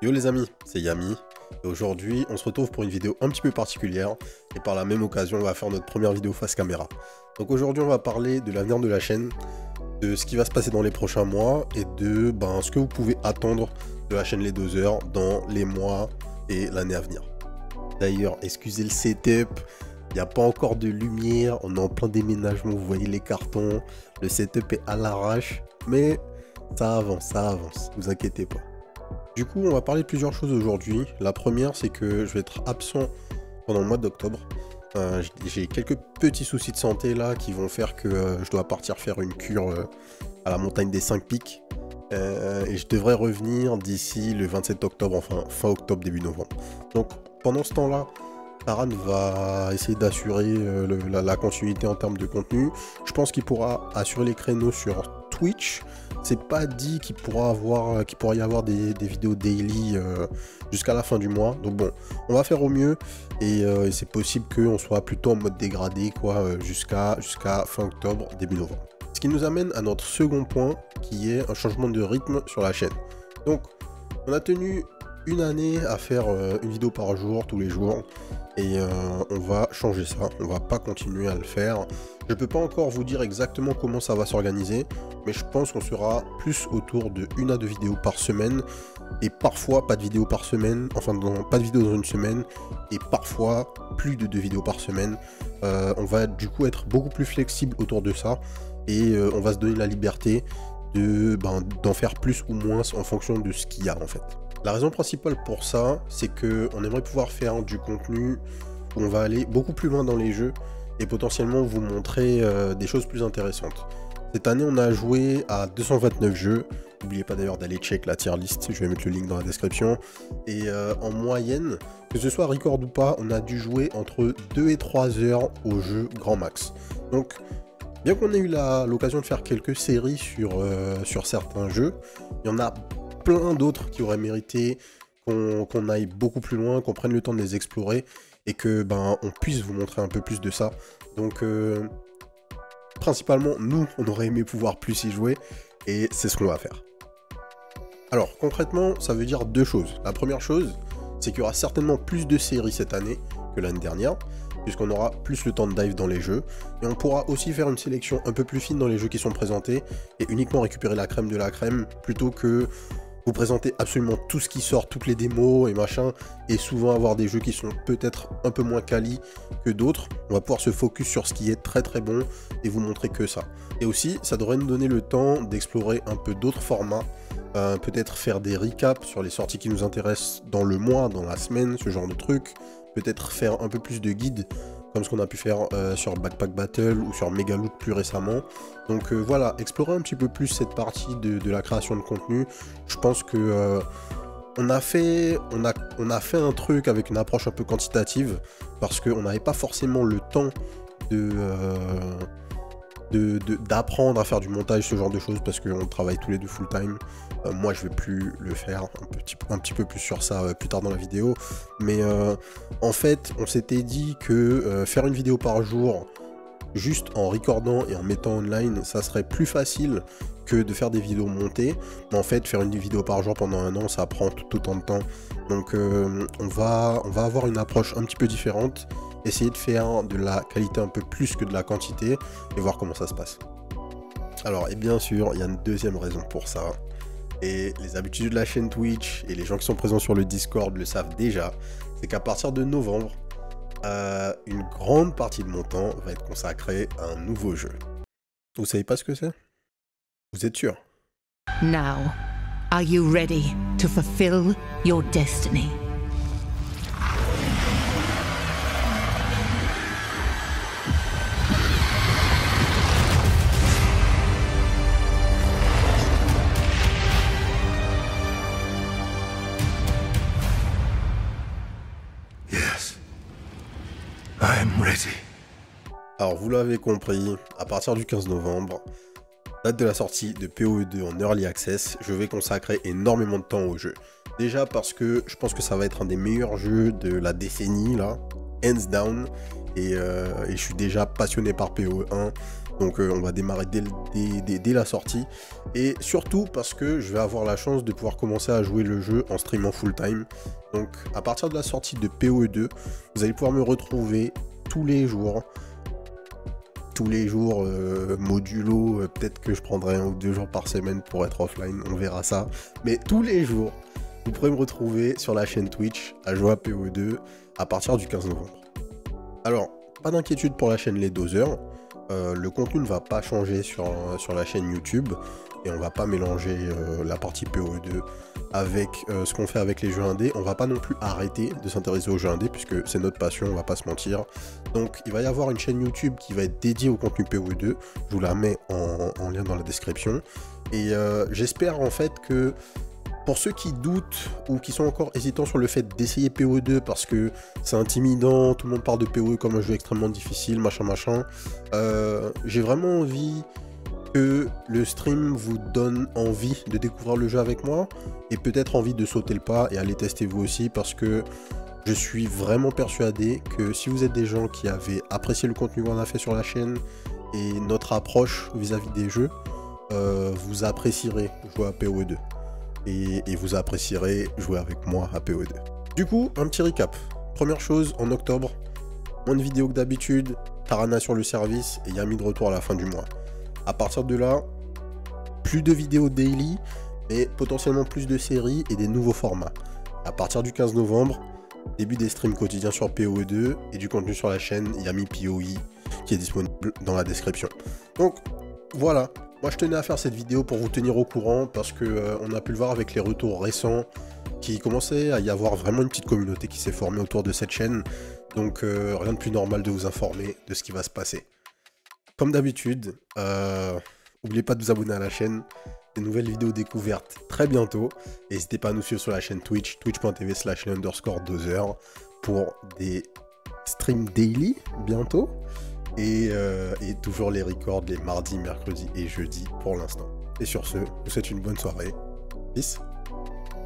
Yo les amis, c'est Yami, et aujourd'hui on se retrouve pour une vidéo un petit peu particulière, et par la même occasion on va faire notre première vidéo face caméra. Donc aujourd'hui on va parler de l'avenir de la chaîne, de ce qui va se passer dans les prochains mois, et de ce que vous pouvez attendre de la chaîne Les Doseurs dans les mois et l'année à venir. D'ailleurs, excusez le setup, il n'y a pas encore de lumière, on est en plein déménagement, vous voyez les cartons, le setup est à l'arrache, mais ça avance, vous inquiétez pas. Du coup, on va parler de plusieurs choses aujourd'hui. La première, c'est que je vais être absent pendant le mois d'octobre. J'ai quelques petits soucis de santé là qui vont faire que je dois partir faire une cure à la montagne des 5 pics. Et je devrais revenir d'ici le 27 octobre, enfin fin octobre, début novembre. Donc pendant ce temps-là, Taran va essayer d'assurer la continuité en termes de contenu. Je pense qu'il pourra assurer les créneaux sur Twitch. C'est pas dit qu'il pourra y avoir des vidéos daily jusqu'à la fin du mois. Donc bon, on va faire au mieux et c'est possible qu'on soit plutôt en mode dégradé quoi jusqu'à fin octobre, début novembre. Ce qui nous amène à notre second point qui est un changement de rythme sur la chaîne. Donc on a tenu une année à faire une vidéo par jour, tous les jours, et on va changer ça, on va pas continuer à le faire. Je peux pas encore vous dire exactement comment ça va s'organiser, mais je pense qu'on sera plus autour de 1 à 2 vidéos par semaine, et parfois pas de vidéos par semaine, enfin pas de vidéos dans une semaine, et parfois plus de 2 vidéos par semaine. On va du coup être beaucoup plus flexible autour de ça, et on va se donner la liberté d'en faire plus ou moins en fonction de ce qu'il y a en fait. La raison principale pour ça, c'est que on aimerait pouvoir faire du contenu où on va aller beaucoup plus loin dans les jeux et potentiellement vous montrer des choses plus intéressantes. Cette année, on a joué à 229 jeux. N'oubliez pas d'ailleurs d'aller check la tier list, je vais mettre le link dans la description. Et en moyenne, que ce soit record ou pas, on a dû jouer entre 2 et 3 heures au jeu grand max. Donc, bien qu'on ait eu l'occasion de faire quelques séries sur certains jeux, il y en a plein d'autres qui auraient mérité qu'on aille beaucoup plus loin, qu'on prenne le temps de les explorer et que on puisse vous montrer un peu plus de ça. Donc principalement nous on aurait aimé pouvoir plus y jouer et c'est ce qu'on va faire. Alors concrètement ça veut dire deux choses. La première chose c'est qu'il y aura certainement plus de séries cette année que l'année dernière, puisqu'on aura plus le temps de dive dans les jeux, et on pourra aussi faire une sélection un peu plus fine dans les jeux qui sont présentés, et uniquement récupérer la crème de la crème, plutôt que vous présenter absolument tout ce qui sort, toutes les démos et machin, et souvent avoir des jeux qui sont peut-être un peu moins quali que d'autres. On va pouvoir se focus sur ce qui est très très bon, et vous montrer que ça. Et aussi, ça devrait nous donner le temps d'explorer un peu d'autres formats, peut-être faire des recaps sur les sorties qui nous intéressent dans le mois, dans la semaine, ce genre de trucs, peut-être faire un peu plus de guides, comme ce qu'on a pu faire sur Backpack Battle ou sur Megaloot plus récemment. Donc voilà, explorer un petit peu plus cette partie de la création de contenu. Je pense que on a fait un truc avec une approche un peu quantitative, parce qu'on n'avait pas forcément le temps d'apprendre à faire du montage, ce genre de choses, parce qu'on travaille tous les deux full time. Moi je vais plus le faire, un petit peu plus sur ça plus tard dans la vidéo, mais en fait on s'était dit que faire une vidéo par jour juste en recordant et en mettant online, ça serait plus facile que de faire des vidéos montées. Mais en fait faire une vidéo par jour pendant un an, ça prend tout autant de temps. Donc on va avoir une approche un petit peu différente, essayer de faire de la qualité un peu plus que de la quantité et voir comment ça se passe. Alors, et bien sûr, il y a une deuxième raison pour ça. Et les habitués de la chaîne Twitch et les gens qui sont présents sur le Discord le savent déjà, c'est qu'à partir de novembre, une grande partie de mon temps va être consacrée à un nouveau jeu. Vous savez pas ce que c'est? Vous êtes sûr? Now, are you ready to fulfill your destiny? I'm ready. Alors vous l'avez compris, à partir du 15 novembre, date de la sortie de PoE2 en Early Access, je vais consacrer énormément de temps au jeu. Déjà parce que je pense que ça va être un des meilleurs jeux de la décennie là, hands down, et je suis déjà passionné par PoE1, Donc on va démarrer dès la sortie. Et surtout parce que je vais avoir la chance de pouvoir commencer à jouer le jeu en streamant full time. Donc à partir de la sortie de PoE2, vous allez pouvoir me retrouver tous les jours. Modulo, peut-être que je prendrai 1 ou 2 jours par semaine pour être offline, on verra ça. Mais tous les jours, vous pourrez me retrouver sur la chaîne Twitch à jouer à PoE2 à partir du 15 novembre. Alors, pas d'inquiétude pour la chaîne Les Doseurs. Le contenu ne va pas changer sur la chaîne YouTube et on va pas mélanger la partie PoE2 avec ce qu'on fait avec les jeux indés. On va pas non plus arrêter de s'intéresser aux jeux indés puisque c'est notre passion, on va pas se mentir. Donc il va y avoir une chaîne YouTube qui va être dédiée au contenu PoE2. Je vous la mets en lien dans la description. Et j'espère en fait que pour ceux qui doutent ou qui sont encore hésitants sur le fait d'essayer PoE2 parce que c'est intimidant, tout le monde parle de PoE comme un jeu extrêmement difficile, machin, j'ai vraiment envie que le stream vous donne envie de découvrir le jeu avec moi et peut-être envie de sauter le pas et aller tester vous aussi parce que je suis vraiment persuadé que si vous êtes des gens qui avaient apprécié le contenu qu'on a fait sur la chaîne et notre approche vis-à-vis des jeux, vous apprécierez jouer à PoE2. Et vous apprécierez jouer avec moi à PoE2. Du coup, un petit recap. Première chose, en octobre, moins de vidéos que d'habitude, Tarana sur le service et Yami de retour à la fin du mois. À partir de là, plus de vidéos daily, mais potentiellement plus de séries et des nouveaux formats. À partir du 15 novembre, début des streams quotidiens sur PoE2 et du contenu sur la chaîne Yami PoE qui est disponible dans la description. Donc voilà. Moi je tenais à faire cette vidéo pour vous tenir au courant parce que on a pu le voir avec les retours récents qu'il commençait à y avoir vraiment une petite communauté qui s'est formée autour de cette chaîne. Donc rien de plus normal de vous informer de ce qui va se passer. Comme d'habitude, n'oubliez pas de vous abonner à la chaîne. Des nouvelles vidéos découvertes très bientôt. N'hésitez pas à nous suivre sur la chaîne Twitch, twitch.tv/les_doseurs pour des streams daily bientôt. Et toujours les records les mardis, mercredis et jeudis pour l'instant. Et sur ce, je vous souhaite une bonne soirée. Peace.